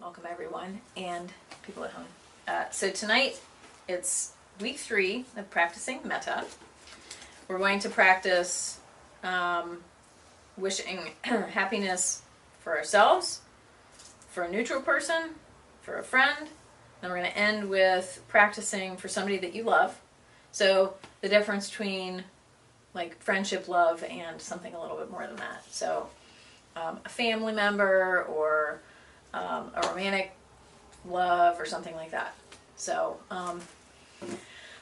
Welcome everyone and people at home. So tonight it's week 3 of practicing Metta. We're going to practice wishing happiness for ourselves, for a neutral person, for a friend. Then we're going to end with practicing for somebody that you love. So the difference between like friendship love and something a little bit more than that. So a family member or a romantic love or something like that. So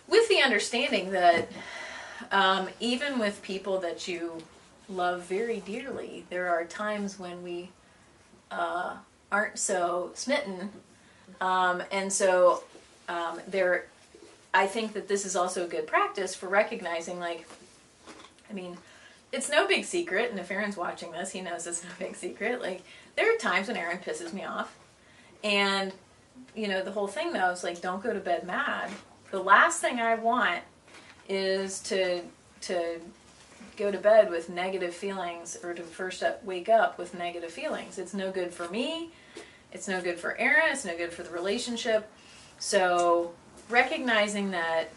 with the understanding that even with people that you love very dearly, there are times when we aren't so smitten. And so I think that this is also a good practice for recognizing, like, I mean, it's no big secret, and if Aaron's watching this, he knows it's no big secret. Like, there are times when Aaron pisses me off. And, you know, the whole thing, though, is, like, don't go to bed mad. The last thing I want is to go to bed with negative feelings, or to first wake up with negative feelings. It's no good for me. It's no good for Aaron. It's no good for the relationship. So recognizing that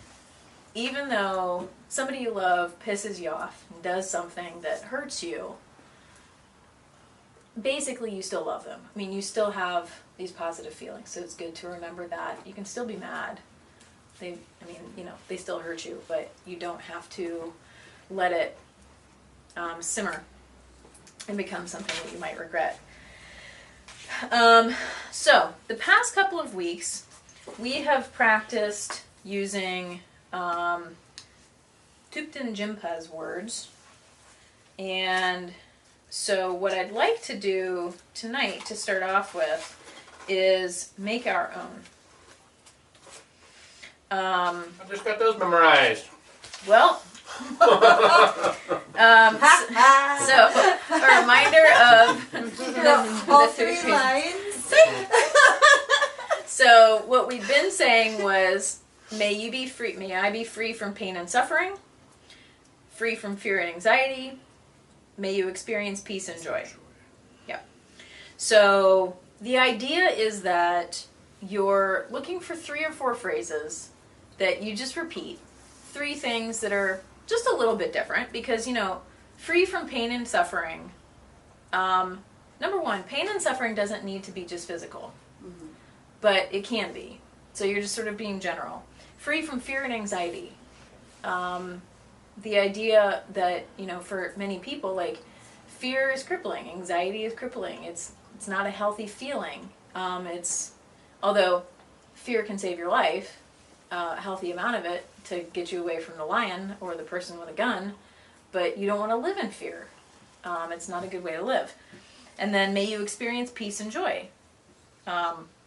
even though somebody you love pisses you off and does something that hurts you, basically you still love them. I mean, you still have these positive feelings, so it's good to remember that. You can still be mad. They still hurt you, but you don't have to let it simmer and become something that you might regret. So the past couple of weeks, we have practiced using Thupten Jinpa's words. And so what I'd like to do tonight to start off with is make our own. I just got those memorized. Well, so a reminder of all three lines. So what we've been saying was, may I be free from pain and suffering, free from fear and anxiety, may you experience peace and joy. Yeah. So the idea is that you're looking for 3 or 4 phrases that you just repeat. 3 things that are just a little bit different because, you know, free from pain and suffering. Number 1, pain and suffering doesn't need to be just physical, but it can be. So you're just sort of being general. Free from fear and anxiety. The idea that, you know, for many people, like, fear is crippling, anxiety is crippling. It's not a healthy feeling. Although fear can save your life, a healthy amount of it to get you away from the lion or the person with a gun, but you don't want to live in fear. It's not a good way to live. And then may you experience peace and joy,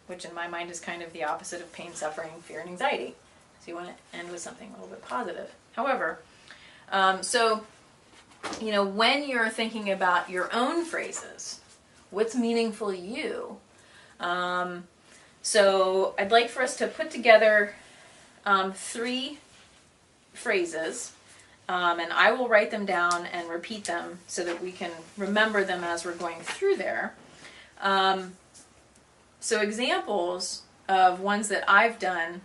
which in my mind is kind of the opposite of pain, suffering, fear, and anxiety. So you want to end with something a little bit positive. However, so, you know, when you're thinking about your own phrases, what's meaningful to you? So I'd like for us to put together 3 phrases, and I will write them down and repeat them so that we can remember them as we're going through there. So examples of ones that I've done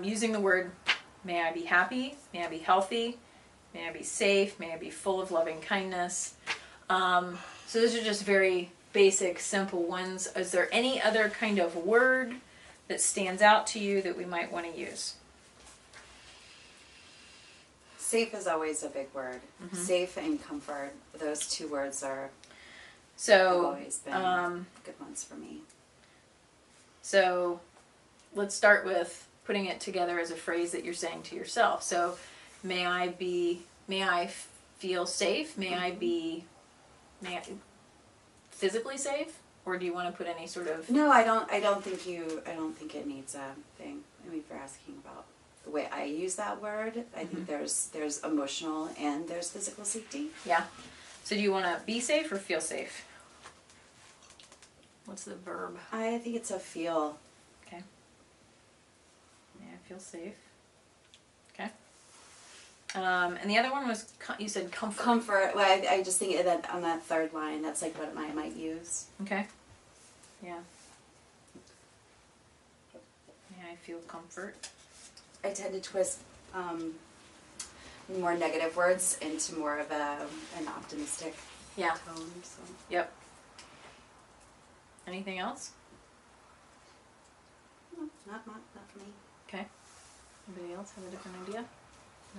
using the word, may I be happy, may I be healthy, may I be safe, may I be full of loving kindness. So those are just very basic, simple ones. Is there any other kind of word that stands out to you that we might want to use? Safe is always a big word. Mm-hmm. Safe and comfort. Those 2 words have always been good ones for me. So let's start with putting it together as a phrase that you're saying to yourself. So may I feel safe? May I physically safe? Or do you want to put any sort of... No, I don't think it needs a thing. I mean, if you're asking about the way I use that word, I think there's emotional and there's physical safety. Yeah. So do you want to be safe or feel safe? What's the verb? I think it's a feel. Okay. May I feel safe? Okay. And the other one was, you said comfort. Comfort. Well, I just think that on that 3rd line, that's like what I might use. Okay. Yeah. May I feel comfort. I tend to twist more negative words into more of an optimistic tone. So. Yep. Anything else? No, not for me. Okay. Anybody else have a different idea?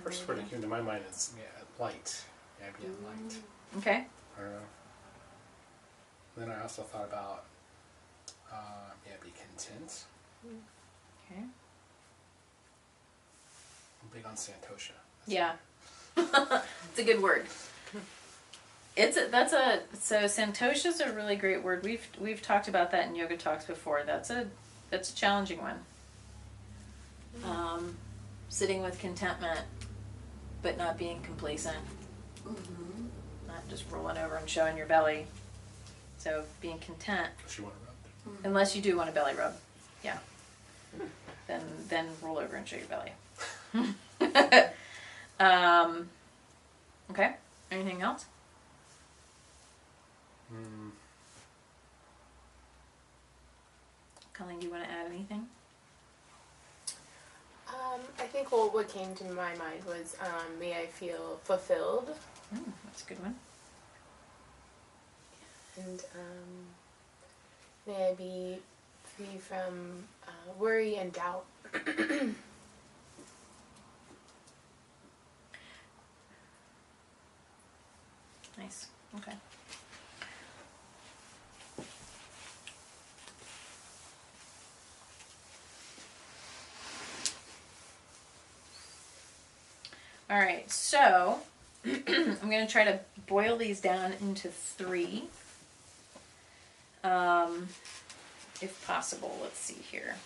First word that came to my mind is light. Yeah, being light. Okay. I don't know. Then I also thought about be content. Okay. I'm big on Santosha. Yeah. It's a good word. So Santosha's a really great word. We've talked about that in yoga talks before. That's a challenging one. Sitting with contentment, but not being complacent. Mm-hmm. Not just rolling over and showing your belly. So being content. Unless you want to rub. Unless you do want a belly rub. Yeah. Then roll over and show your belly. Okay. Anything else? Colleen, do you want to add anything? I think what came to my mind was, may I feel fulfilled. That's a good one. And may I be free from worry and doubt. Nice. Okay. All right, so I'm going to try to boil these down into 3. If possible. Let's see here.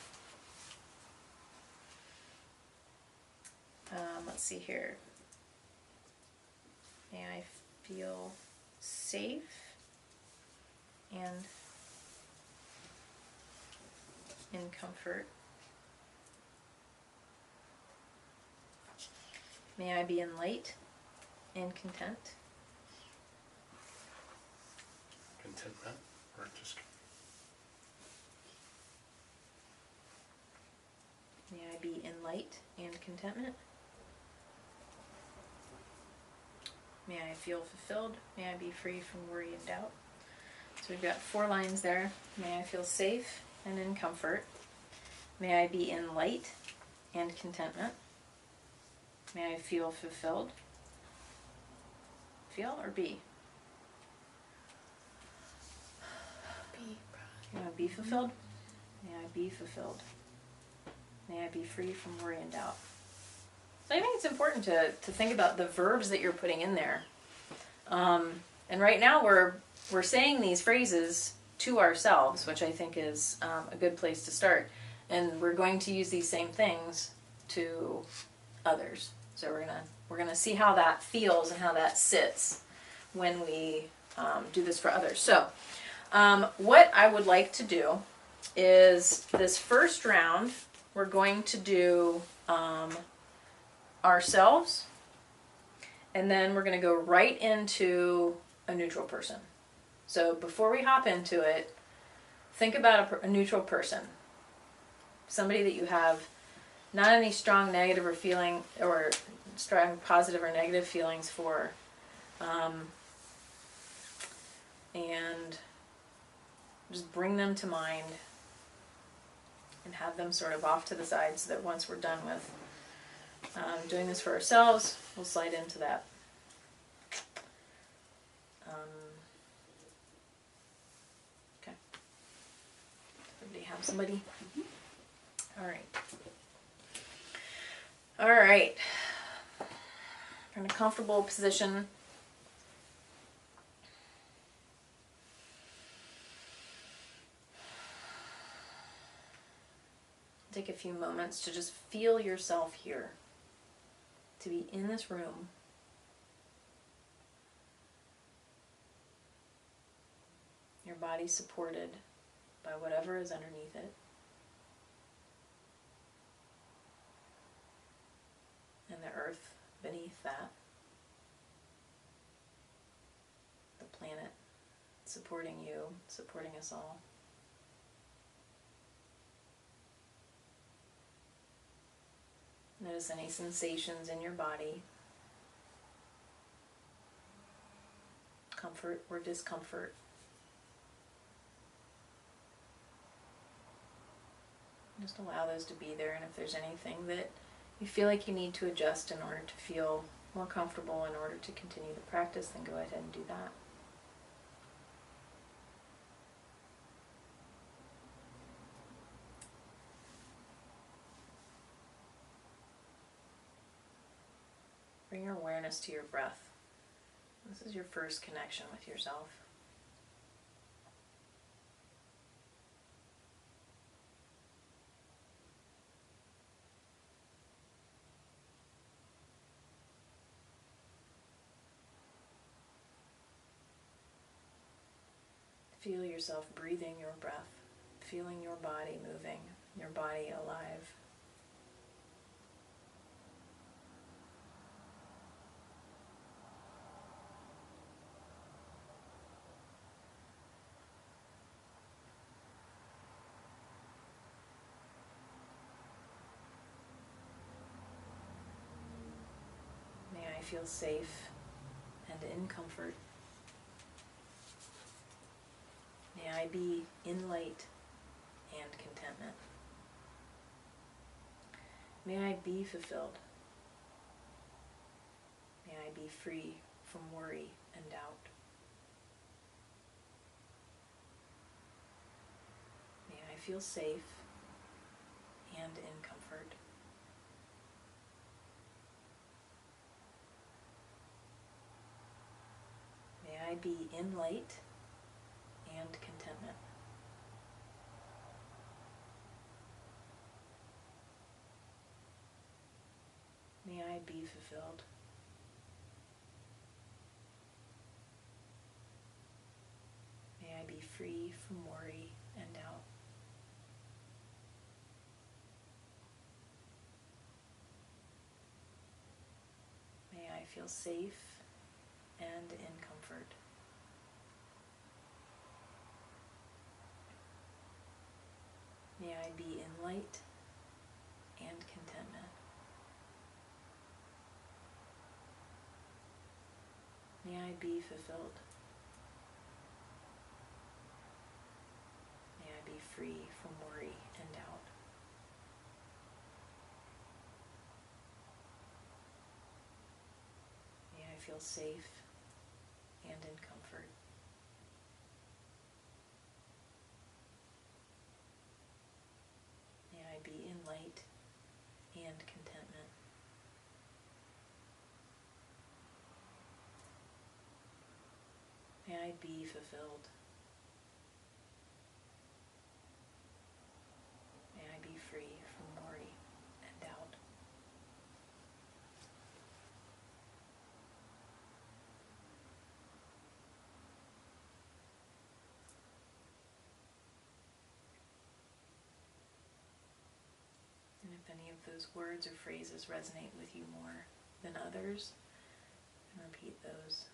Let's see here. May I feel safe and in comfort. May I be in light and content. Contentment, or just. May I be in light and contentment. May I feel fulfilled. May I be free from worry and doubt. So we've got 4 lines there. May I feel safe and in comfort. May I be in light and contentment. May I feel fulfilled. Feel or be? May I be fulfilled? May I be fulfilled. May I be free from worry and doubt. So I think it's important to think about the verbs that you're putting in there. And right now we're saying these phrases to ourselves, which I think is a good place to start. And we're going to use these same things to others. So we're gonna see how that feels and how that sits when we do this for others. So what I would like to do is this first round we're going to do ourselves, and then we're going to go right into a neutral person. So before we hop into it, think about a neutral person, somebody that you have not any strong negative or feeling or strong positive or negative feelings for, and just bring them to mind and have them sort of off to the side so that once we're done with doing this for ourselves, we'll slide into that. Okay. Everybody have somebody? All right. All right. We're in a comfortable position. Take a few moments to just feel yourself here, to be in this room. Your body supported by whatever is underneath it. And the earth beneath that. The planet supporting you, supporting us all. Notice any sensations in your body, comfort or discomfort. Just allow those to be there, and if there's anything that you feel like you need to adjust in order to feel more comfortable in order to continue the practice, then go ahead and do that. Bring your awareness to your breath. This is your first connection with yourself. Feel yourself breathing your breath, feeling your body moving, your body alive. May I feel safe and in comfort. May I be in light and contentment. May I be fulfilled. May I be free from worry and doubt. May I feel safe and in comfort. May I be in light and contentment. May I be fulfilled. May I be free from worry and doubt. May I feel safe and in comfort. May I be in light and contentment. May I be fulfilled. May I be free from worry and doubt. May I feel safe and in comfort. May I be in light and contentment. May I be fulfilled. May I be free from worry and doubt. And if any of those words or phrases resonate with you more than others, then repeat those.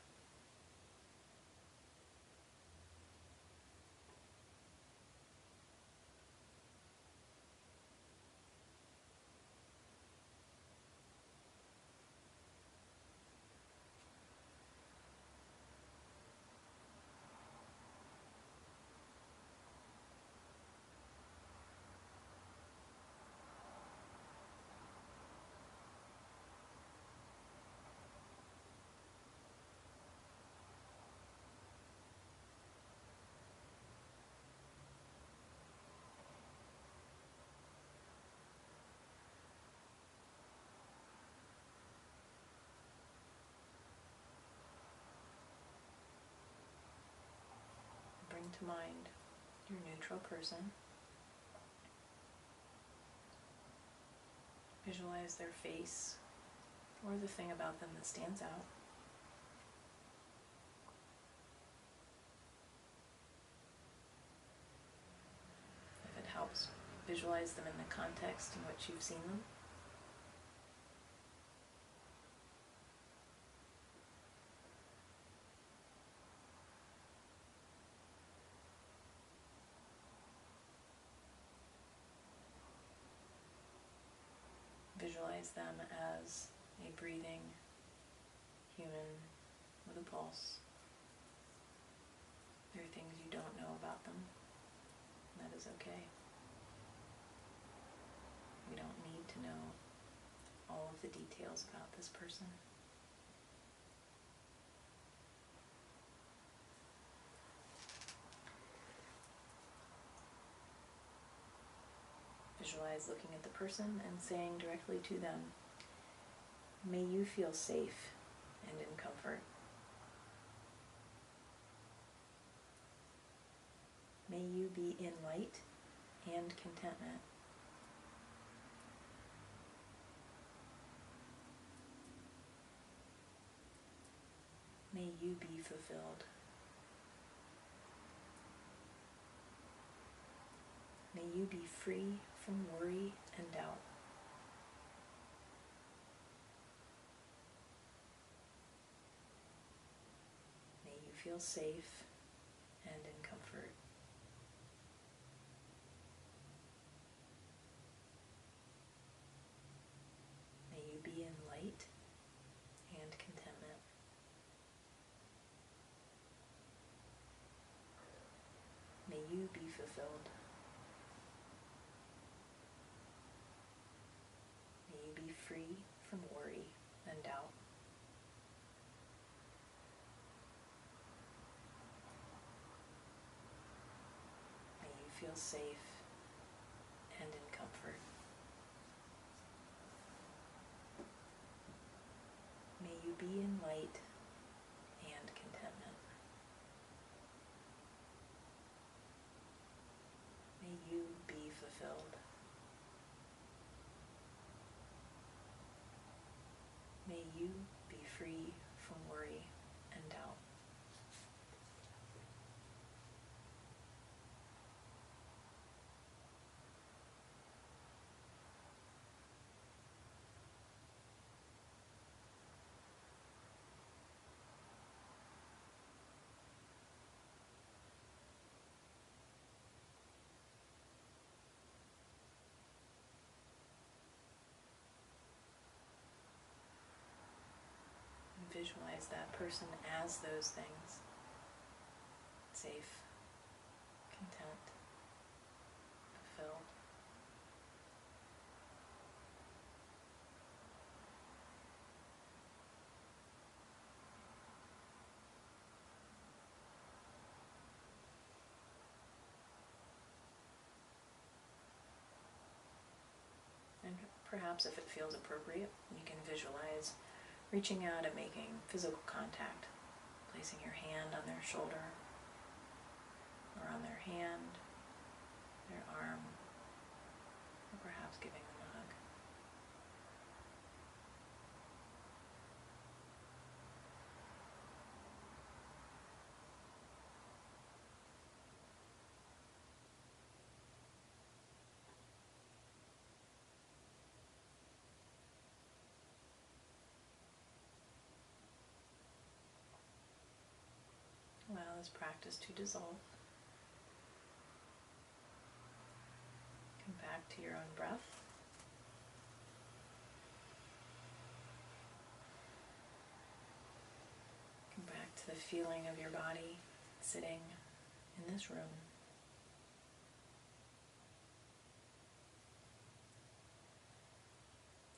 Bring to mind your neutral person. Visualize their face or the thing about them that stands out. If it helps, visualize them in the context in which you've seen them. Visualize Visualize them as a breathing human with a pulse. There are things you don't know about them, and that is okay. We don't need to know all of the details about this person. Visualize looking at the person and saying directly to them, may you feel safe and in comfort. May you be in light and contentment. May you be fulfilled. May you be free from worry and doubt. May you feel safe and in comfort. May you be in light and contentment. May you be fulfilled. May you be free from worry and doubt. May you feel safe and in comfort. May you be in light and contentment. May you be fulfilled. May you be free from worry and doubt. Visualize that person as those things. Safe, content, fulfilled. And perhaps if it feels appropriate, you can visualize reaching out and making physical contact, placing your hand on their shoulder, or on their hand, their arm, or perhaps giving them a hug. Allow this practice to dissolve. Come back to your own breath. Come back to the feeling of your body sitting in this room.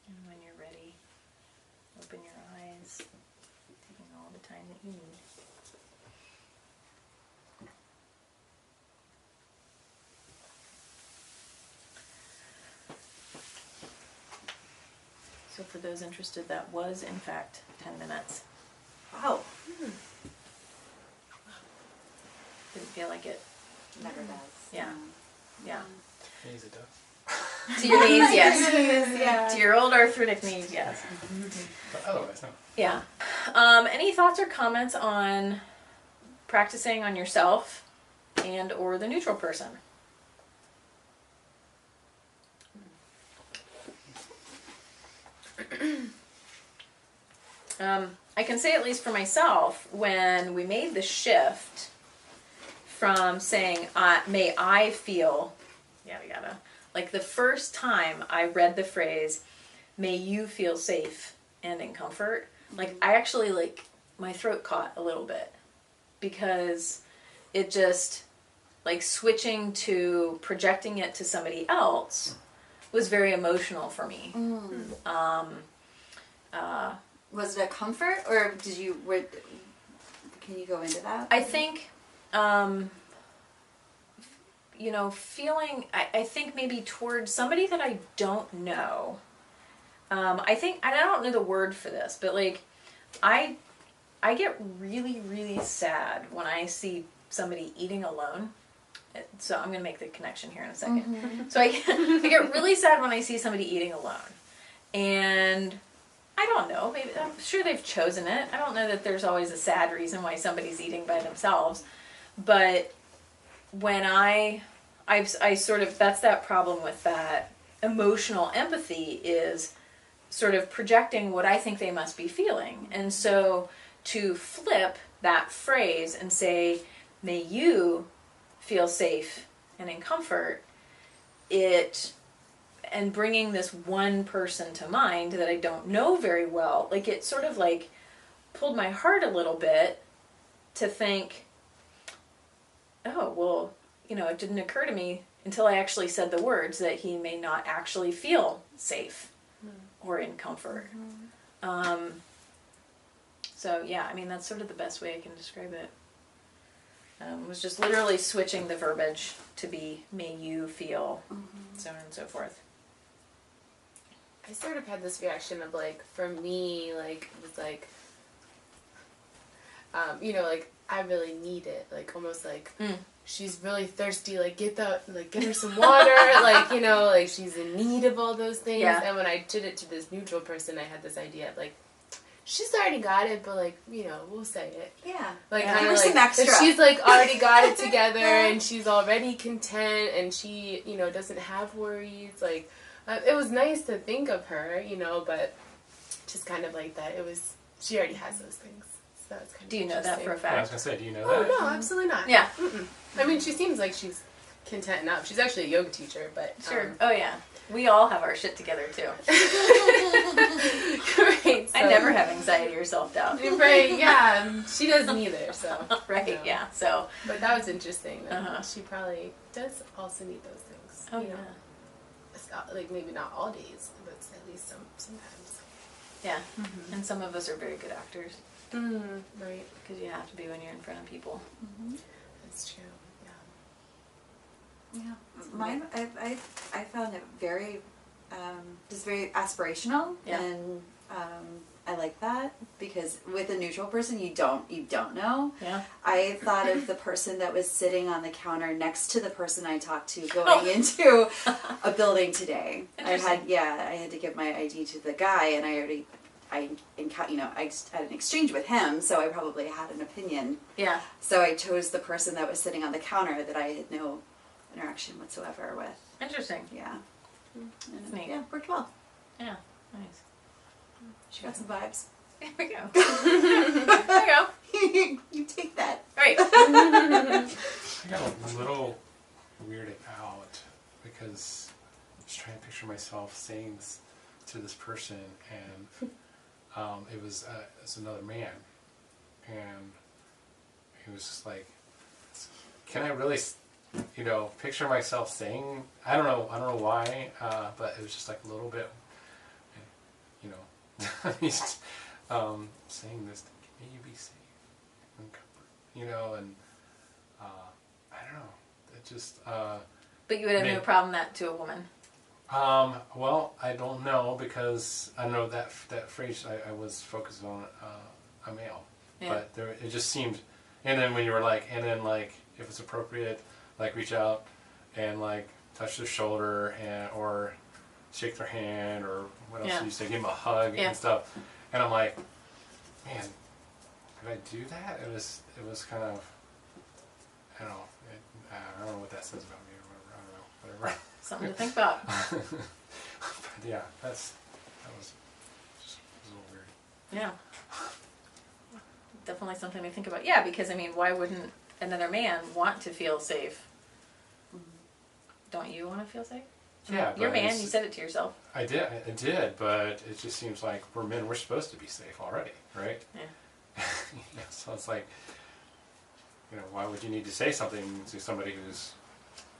And when you're ready, open your eyes, taking all the time that you need. So for those interested, that was in fact 10 minutes. Wow. Didn't feel like it. Never does. Yeah. Yeah. Knees it does. To your knees, yes. Yeah. To your old arthritic knees, yes. But otherwise, no. Yeah. Any thoughts or comments on practicing on yourself and or the neutral person? I can say, at least for myself, when we made the shift from saying, may I feel, yada yada, like the first time I read the phrase, may you feel safe and in comfort, like, I actually, like, my throat caught a little bit, because it just, like, switching to projecting it to somebody else was very emotional for me. Was it a comfort, or can you go into that? I think, you know, feeling, I think maybe towards somebody that I don't know. I think, and I don't know the word for this, but, like, I get really, really sad when I see somebody eating alone. So I'm going to make the connection here in a second. So I get really sad when I see somebody eating alone. And I don't know, maybe, I'm sure they've chosen it. I don't know that there's always a sad reason why somebody's eating by themselves. But when I sort of, that's that problem with that emotional empathy, is sort of projecting what I think they must be feeling. And so to flip that phrase and say, may you feel safe and in comfort, and bringing this one person to mind that I don't know very well, like, it sort of, like, pulled my heart a little bit to think, oh, well, you know, it didn't occur to me until I actually said the words that he may not actually feel safe or in comfort. So yeah, I mean, that's sort of the best way I can describe it. Was just literally switching the verbiage to be, may you feel, so on and so forth. I sort of had this reaction of, like, for me, like, it was like, you know, like, I really need it, like, almost like, she's really thirsty, like, get her some water, like, you know, like, she's in need of all those things. Yeah. And when I did it to this neutral person, I had this idea of, like, she's already got it, but, like, you know, we'll say it. Yeah. Like, Yeah. kind Give of her like, some extra. if she's, like, already got it together, and she's already content, and she, you know, doesn't have worries, like, it was nice to think of her, you know, but just kind of like that, she already has those things. So that's kind of Do you know that for a I was fact? gonna say, do you know Oh, that? no, absolutely not. Yeah. I mean, she seems like she's content enough. She's actually a yoga teacher, but... Sure. Oh yeah. We all have our shit together too. Great. I never have anxiety or self-doubt. Right, yeah. She doesn't either, so... Right, you know. yeah. So, But that was interesting. That Uh-huh. she probably does also need those things. oh you yeah. know? It's not, like, maybe not all days, but at least sometimes. Yeah. And some of us are very good actors, Right. because you have to be when you're in front of people. That's true. Yeah. Yeah, mine. I found it very, just very aspirational, Yeah. and I like that, because with a neutral person, you don't know. Yeah. I thought of the person that was sitting on the counter next to the person I talked to going into a building today. I had to give my ID to the guy, and I had an exchange with him, so I probably had an opinion. Yeah. So I chose the person that was sitting on the counter that I had no interaction whatsoever with. Interesting. Yeah. That's neat. Yeah, worked well. Yeah. Nice. She got some vibes. There we go. There you go. You take that. Right. I got a little weirded out because I was trying to picture myself saying this to this person, and it was another man, and he was just like, "Can I really, you know, picture myself saying?" I don't know why, but it was just like a little bit, you know, he's saying this, "May you be safe and comfort," you know, and I don't know, it just. But you would have no problem that to a woman. Well, I don't know, because I know that phrase I was focused on a male, but it just seemed, and then when you were like, and then like if it's appropriate, like reach out and like touch their shoulder or shake their hand, or what else did you say, give them a hug and stuff, and I'm like, man, did I do that? It was kind of, I don't know, I don't know what that says about me or whatever. I don't know, whatever. Something to think about. But yeah, that was just a little weird. Yeah. Definitely something to think about. Yeah, because I mean, why wouldn't another man want to feel safe? Don't you want to feel safe? Yeah, You're a but man. it's- You said it to yourself. I did, but it just seems like we're men. We're supposed to be safe already, right? Yeah. Yeah, so it's like, why would you need to say something to somebody who's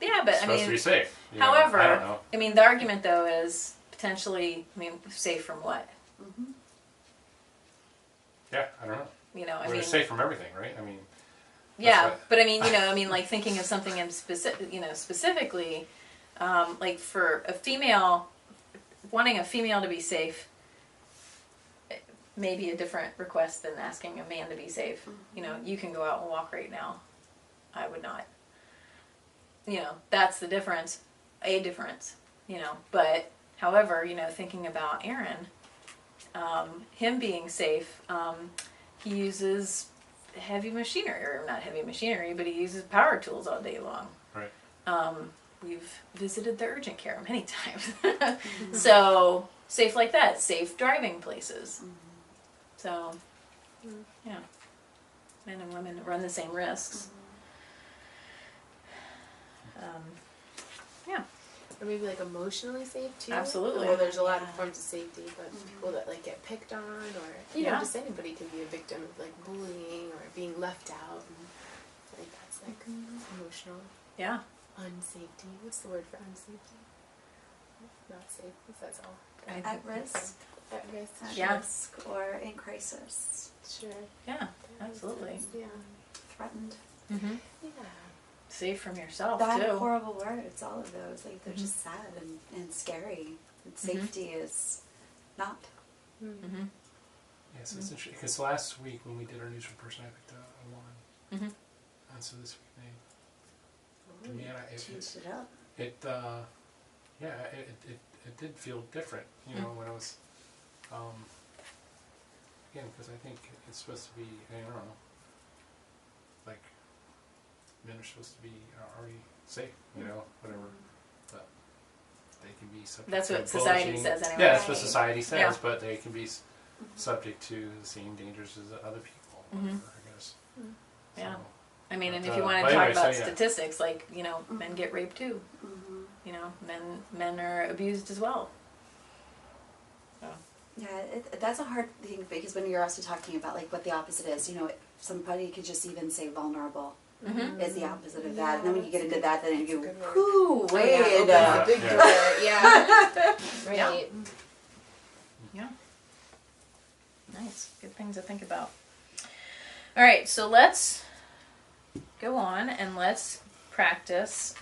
Yeah, but I supposed to be mean, safe? however, I don't know. I mean, the argument though is potentially, safe from what? Mm-hmm. Yeah, I don't know. I We're mean, safe from everything, right? I mean, yeah, what- but I mean, like thinking of something in specifically, like for a female, wanting a female to be safe, may be a different request than asking a man to be safe. You can go out and walk right now. I would not. That's the difference. A difference. But however, thinking about Aaron, him being safe, he uses heavy machinery, or not heavy machinery, but he uses power tools all day long. Right. We've visited the urgent care many times. So, safe like that. Safe driving places. So, yeah. Men and women run the same risks. Yeah. Or maybe like emotionally safe too. Absolutely. Well, there's a lot of Yeah. forms of safety, but people that like get picked on, or Yeah. just anybody can be a victim of like bullying or being left out. And I think that's like emotional Yeah. unsafety. What's the word for unsafety? Not safe. That's all. At risk. At risk. At Yeah. risk or in crisis. Sure. Yeah. Absolutely. Yeah. Threatened. Mm-hmm. Yeah. Safe from yourself, Bad, too. horrible words, all of those. Like, they're just sad and scary. And safety is not. Mm-hmm. Yes, it's interesting because last week when we did our neutral person, I picked a woman, and so this week they, man, Changed it up. it did feel different, when I was, again, because I think it's supposed to be, I don't know, like, men are supposed to be already safe, whatever, but they can be subject That's to what society bullying. says anyway. Yeah, that's what Right. society says, Yeah. but they can be subject to the same dangers as other people, whatever, I guess. Yeah. So, I mean, and if But, you want to but talk anyway, so about yeah. statistics, like, men get raped too. Men are abused as well. So. Yeah, that's a hard thing because when you're also talking about like what the opposite is, somebody could just even say vulnerable is the opposite of that. And then when you get into that, then you good word. whoo, Yeah, wait. opens a big Yeah. door. Yeah. Right. Yeah. Nice. Good things to think about. All right, so let's go on and let's practice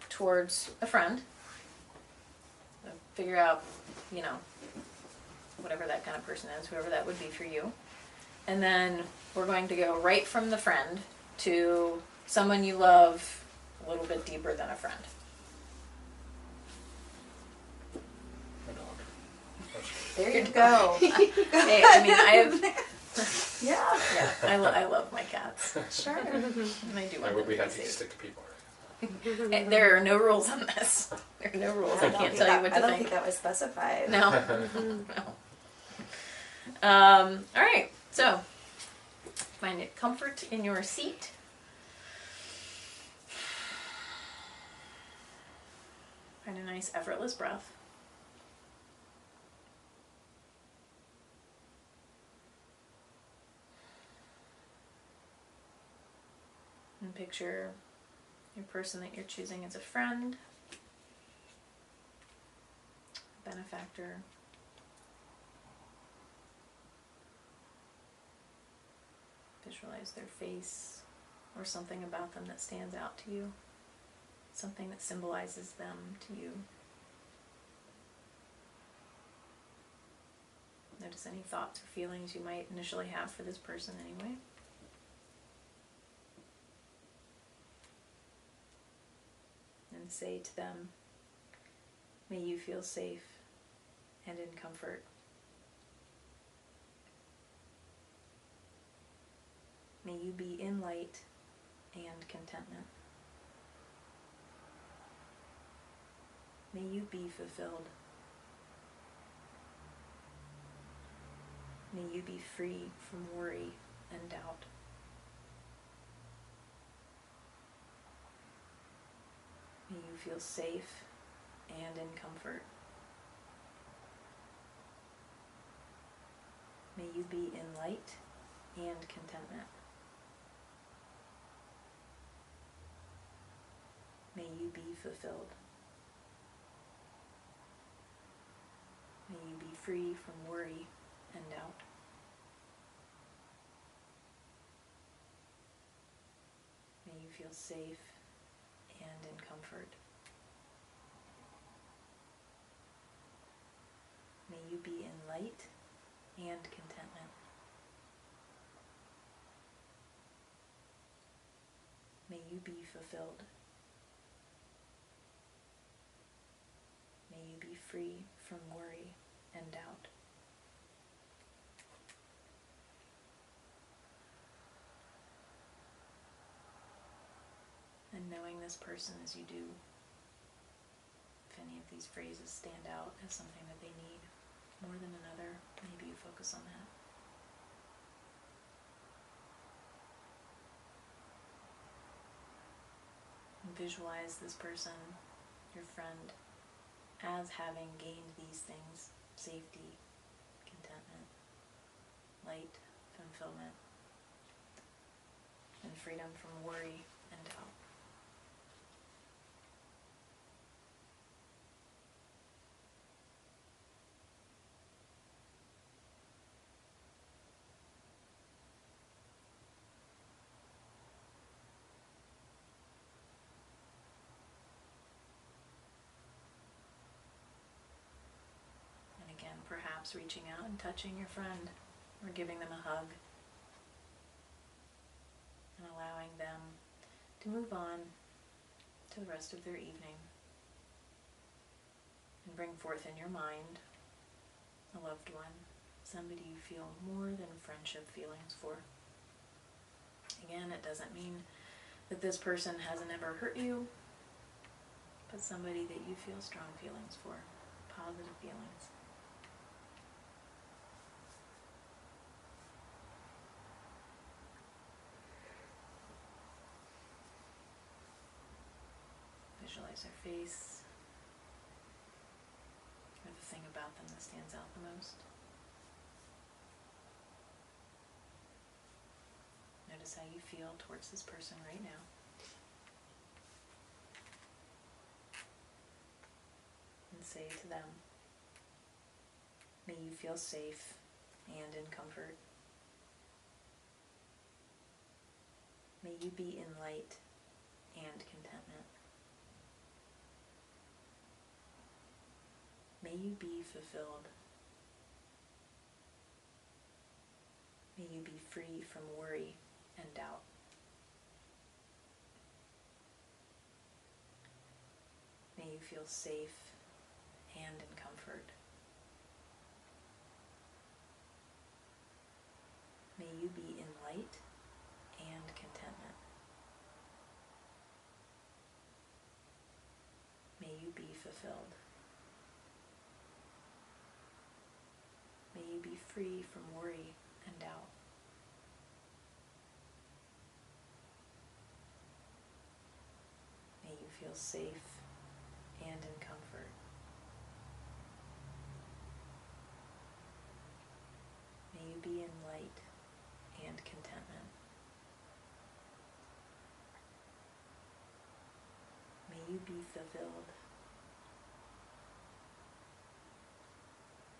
towards a friend. So figure out, whatever that kind of person is, whoever that would be for you. And then we're going to go right from the friend to someone you love a little bit deeper than a friend. My dog. There you go. Hey, I mean, I have... Yeah. Yeah, I love my cats. Sure. And I do I want would them be to be happy to safe. stick to people. And there are no rules on this. There are no rules. I can't tell you what I to don't think. think that was specified. No. No. All right. So, find it comfort in your seat. Find a nice effortless breath. And picture your person that you're choosing as a friend, benefactor. Visualize their face or something about them that stands out to you, something that symbolizes them to you. Notice any thoughts or feelings you might initially have for this person anyway. And say to them, may you feel safe and in comfort. May you be in light and contentment. May you be fulfilled. May you be free from worry and doubt. May you feel safe and in comfort. May you be in light and contentment. May you be fulfilled. May you be free from worry and doubt. May you feel safe and in comfort. May you be in light and contentment. May you be fulfilled. May you be free from worry and doubt. And knowing this person as you do, if any of these phrases stand out as something that they need more than another, maybe you focus on that. And visualize this person, your friend, as having gained these things: safety, contentment, light, fulfillment, and freedom from worry and doubt. Again, perhaps reaching out and touching your friend, or giving them a hug, and allowing them to move on to the rest of their evening, and bring forth in your mind a loved one, somebody you feel more than friendship feelings for. Again, it doesn't mean that this person hasn't ever hurt you, but somebody that you feel strong feelings for, positive feelings. Visualize their face, or the thing about them that stands out the most. Notice how you feel towards this person right now. And say to them, may you feel safe and in comfort. May you be in light and contentment. May you be fulfilled. May you be free from worry and doubt. May you feel safe and in comfort. May you be in light and contentment. May you be fulfilled. May you be free from worry and doubt. May you feel safe and in comfort. May you be in light and contentment. May you be fulfilled.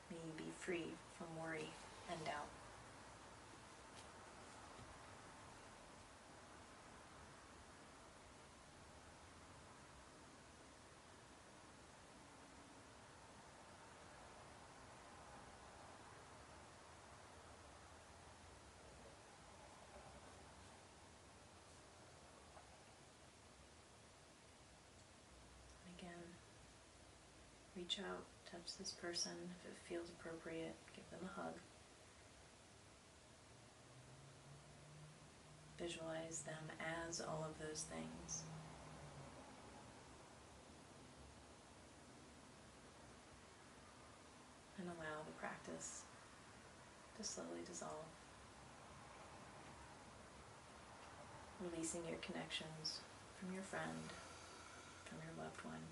May you be free from worry and doubt. Again, reach out, touch this person if it feels appropriate, give them a hug. Visualize them as all of those things. And allow the practice to slowly dissolve. Releasing your connections from your friend, from your loved loved one.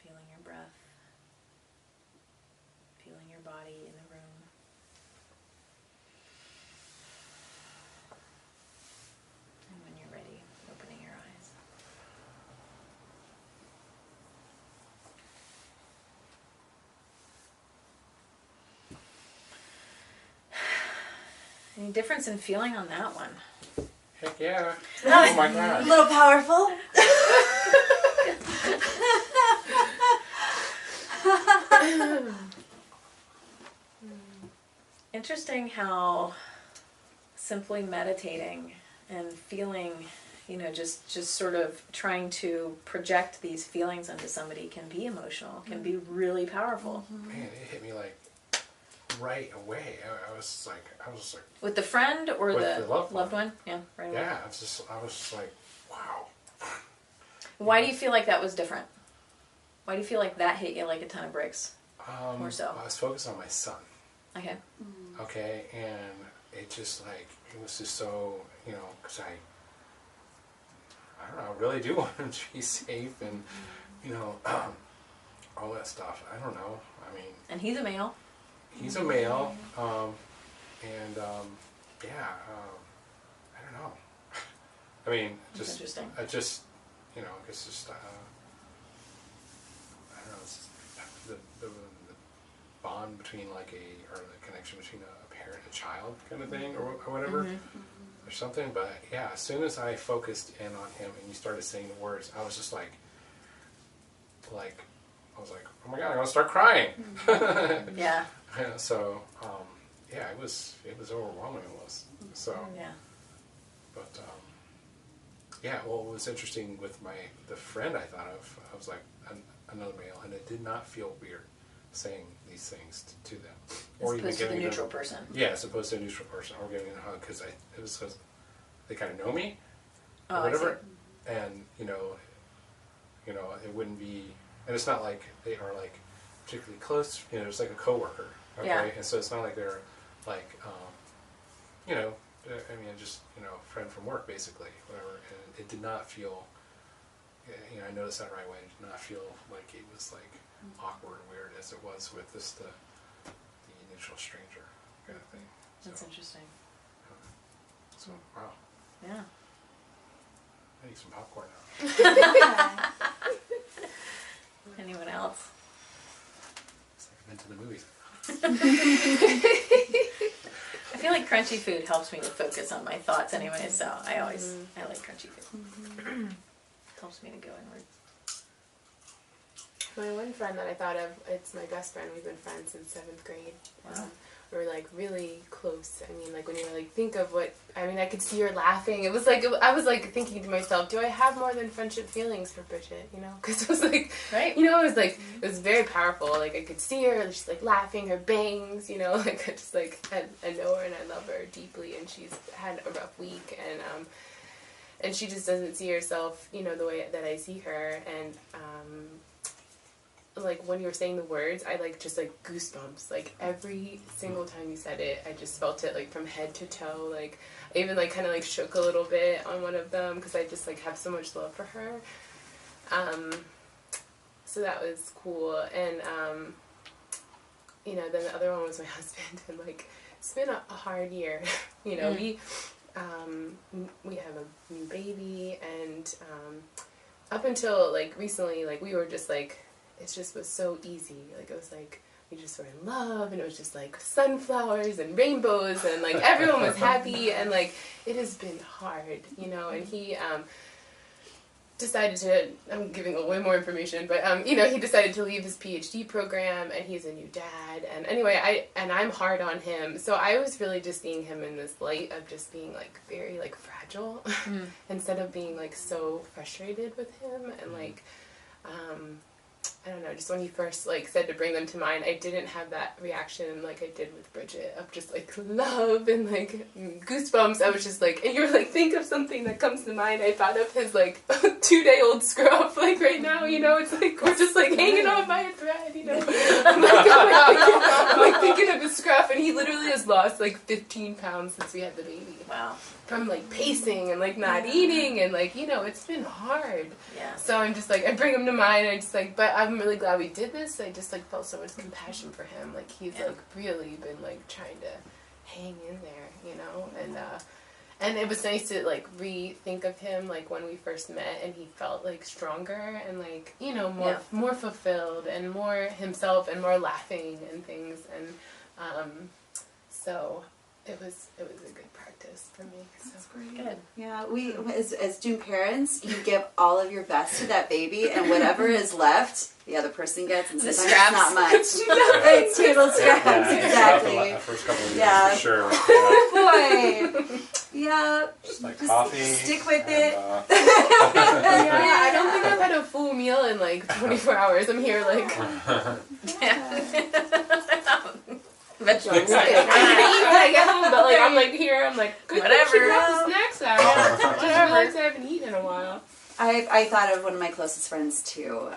Feeling your breath. Feeling your body in the room. And when you're ready, opening your eyes. Any difference in feeling on that one? Heck yeah. Oh my A God. little powerful. Interesting how simply meditating and feeling, just sort of trying to project these feelings onto somebody can be emotional, can be really powerful. Man, it hit me like right away. I was just like, With the friend or With the the loved one? Yeah, right away. yeah, I was just like, wow. Why do you feel like that was different? Why do you feel like that hit you like a ton of bricks? More so. I was focused on my son. Okay. Okay, and it just like, it was just so, because I don't know, I really do want him to be safe and, all that stuff. I don't know. I mean, And he's a male. he's a male, and I don't know. I mean, That's interesting. I just, I guess just, I don't know, it's just the bond between or the connection between a parent and a child kind of thing, or whatever, or something. But yeah, as soon as I focused in on him and you started saying the words, I was just like, I was like, oh my God, I'm gonna start crying. Yeah. So, yeah, it was overwhelming almost. So, Yeah. but yeah, well, it was interesting with the friend I thought of. I was like another male, and it did not feel weird saying these things to them, As opposed to the neutral person. Yeah, as opposed to a neutral person, or giving a hug, because they kind of know me, or Oh, whatever, I see. and it wouldn't be, and it's not like they are like particularly close. It's like a coworker, okay, Yeah. and so it's not like they're like, I mean, just friend from work basically, whatever. And it did not feel, I noticed that right away. It did not feel like it was like awkward and weird as it was with the neutral stranger kind of thing. That's interesting. So wow, Yeah. I need some popcorn now. Anyone else? It's like I've been to the movies. I feel like crunchy food helps me to focus on my thoughts anyway, so I like crunchy food. Helps me to go inward. My one friend that I thought of, it's my best friend. We've been friends since 7th grade. Wow. We're like really close. I mean, like when you like think of I could see her laughing. It was like, I was like thinking to myself, do I have more than friendship feelings for Bridget? Because it was like, right? It was like, it was very powerful. Like I could see her, she's like laughing, her bangs, like I just like, I know her and I love her deeply, and she's had a rough week, and she just doesn't see herself, the way that I see her, and like when you were saying the words, I like just like goosebumps, like every single time you said it, I just felt it like from head to toe. Like I even like kind of like shook a little bit on one of them because I just like have so much love for her. So that was cool. And then the other one was my husband, and like it's been a hard year. We have a new baby, and up until like recently, like we were just like, it just was so easy. Like it was like we just were in love, and it was just like sunflowers and rainbows, and like everyone was happy, and like it has been hard, and he decided to, I'm giving way more information, but he decided to leave his PhD program, and he's a new dad, and anyway, I'm hard on him, so I was really just seeing him in this light of just being like very like fragile, instead of being like so frustrated with him, and like I don't know, just when you first, like, said to bring them to mind, I didn't have that reaction like I did with Bridget of just, like, love and, like, goosebumps. I was just like, and you were like, think of something that comes to mind. I thought of his, like, 2-day-old scruff, like, right now, you know, it's like, we're just, like, hanging on by a thread, you know. I'm like thinking of his scruff, and he literally has lost, like, 15 pounds since we had the baby. Wow. From, like, pacing and, like, not eating and, like, you know, it's been hard. Yeah. So I'm just, like, I bring him to mind, and I just, like, but I'm really glad we did this. I just, like, felt so much compassion for him. Like, he's, like, really been, like, trying to hang in there, you know? And it was nice to, like, rethink of him, like, when we first met, and he felt, like, stronger and, like, you know, more fulfilled and more himself and more laughing and things. And so it was a good practice for me. That's So great. Good. Yeah, we as new parents, you give all of your best to that baby, and whatever is left, the other person gets, and The sometimes it's scraps. not much. It's table scraps, exactly. The first couple of years, Yeah. for sure. Yeah. Oh boy. Yeah. Just like Just coffee. stick with and, it. yeah, I don't think I've had a full meal in like 24 hours. I'm here like Vegetables. I'm gonna eat when I get home, but like I'm like here. I'm like good thing she brought the snacks out. I just realized I haven't eaten in a while. I thought of one of my closest friends too.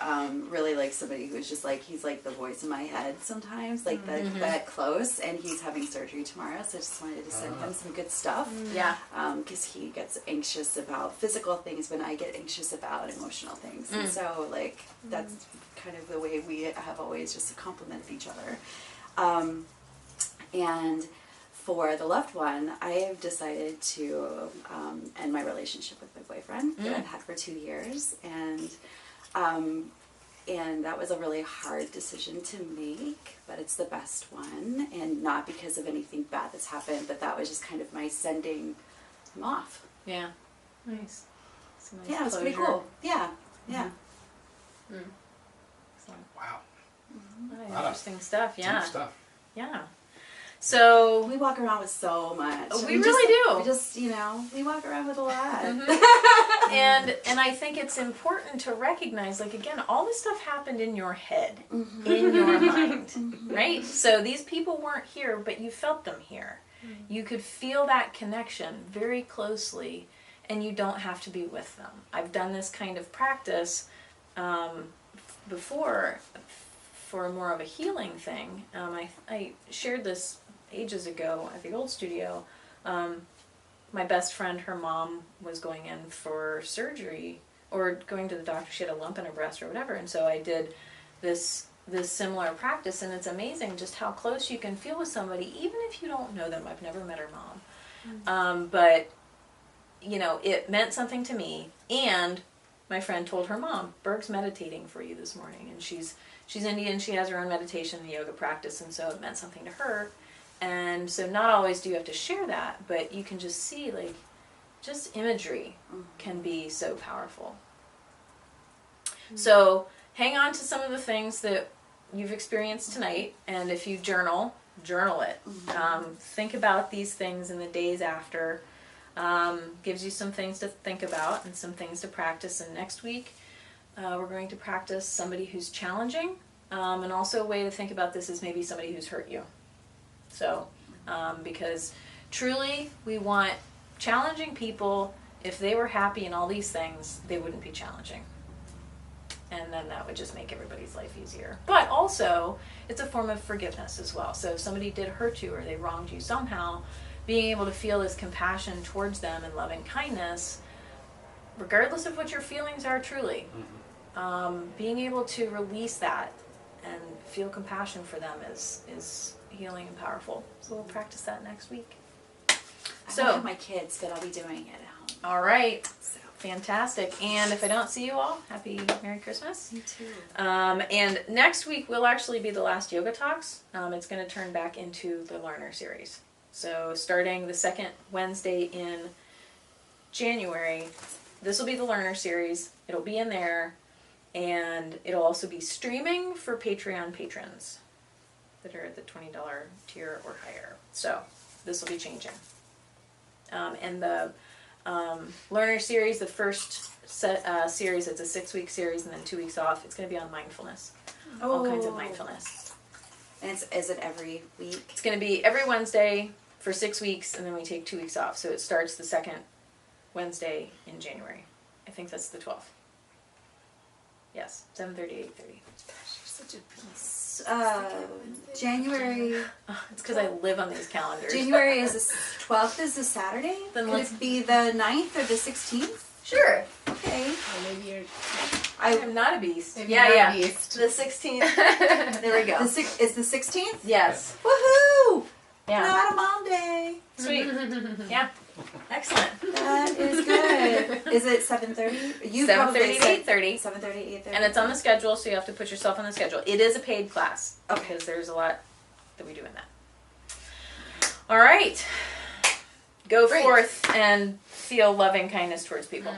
Really like somebody who's just like, he's like the voice in my head sometimes, like that close, and he's having surgery tomorrow, so I just wanted to send him some good stuff. Yeah. Because he gets anxious about physical things, but I get anxious about emotional things, and so like that's kind of the way we have always just complemented each other. And for the loved one, I have decided to end my relationship with my boyfriend that I've had for 2 years, and that was a really hard decision to make, but it's the best one, and not because of anything bad that's happened, but that was just kind of my sending him off. Yeah. Nice. Some nice Yeah, it was pretty closure. cool. Yeah, yeah. Excellent. Wow. What Wow. interesting stuff. Yeah. Deep stuff. Yeah. So We walk around with so much. We really do. We just, you know, we walk around with a lot. and I think it's important to recognize, like, again, all this stuff happened in your head, in your mind, right? So these people weren't here, but you felt them here. You could feel that connection very closely, and you don't have to be with them. I've done this kind of practice before for more of a healing thing. I shared this ages ago at the old studio. My best friend, her mom was going in for surgery or going to the doctor. She had a lump in her breast or whatever, and so I did this similar practice, and it's amazing just how close you can feel with somebody, even if you don't know them. I've never met her mom, but you know, it meant something to me. And my friend told her mom, "Berg's meditating for you this morning," and she's Indian. She has her own meditation and yoga practice, and so it meant something to her. And so not always do you have to share that, but you can just see, like, just imagery can be so powerful. So hang on to some of the things that you've experienced tonight, and if you journal it. Think about these things in the days after. Gives you some things to think about and some things to practice. And next week, we're going to practice somebody who's challenging, and also a way to think about this is maybe somebody who's hurt you. So, because truly we want challenging people. If they were happy in all these things, they wouldn't be challenging. And then that would just make everybody's life easier. But also, it's a form of forgiveness as well. So if somebody did hurt you or they wronged you somehow, being able to feel this compassion towards them and loving kindness, regardless of what your feelings are truly, being able to release that and feel compassion for them is healing and powerful. So we'll practice that next week. I don't have my kids, but I'll be doing it at home. All right. So. Fantastic. And if I don't see you all, happy Merry Christmas. You too. And next week will actually be the last Yoga Talks. It's going to turn back into the Learner Series. So starting the second Wednesday in January, this will be the Learner Series. It'll be in there, and it'll also be streaming for Patreon patrons that are at the $20 tier or higher. So this will be changing. And the learner series. The first series, it's a 6-week series and then 2 weeks off. It's going to be on mindfulness. All kinds of mindfulness. And is it every week? It's going to be every Wednesday for 6 weeks, and then we take 2 weeks off. So it starts the second Wednesday in January. I think that's the 12th. Yes, 7:30, 8:30. Such a piece. January. It's because I live on these calendars. January is the 12th is a Saturday? Then Could let's it be the 9th or the 16th? Sure. Okay. Or maybe you're. I'm not a beast. Maybe Yeah, not yeah. a beast. The 16th. There we go. Is the 16th? Yes. Woohoo! Yeah. Not a Monday. Sweet. Yeah. Excellent. That is good. Is it 7:30? 7:30 to 8:30. 7:30, 8:30. And it's on the schedule, so you have to put yourself on the schedule. It is a paid class. Okay. Because there's a lot that we do in that. All right. Go Great. forth and feel loving kindness towards people.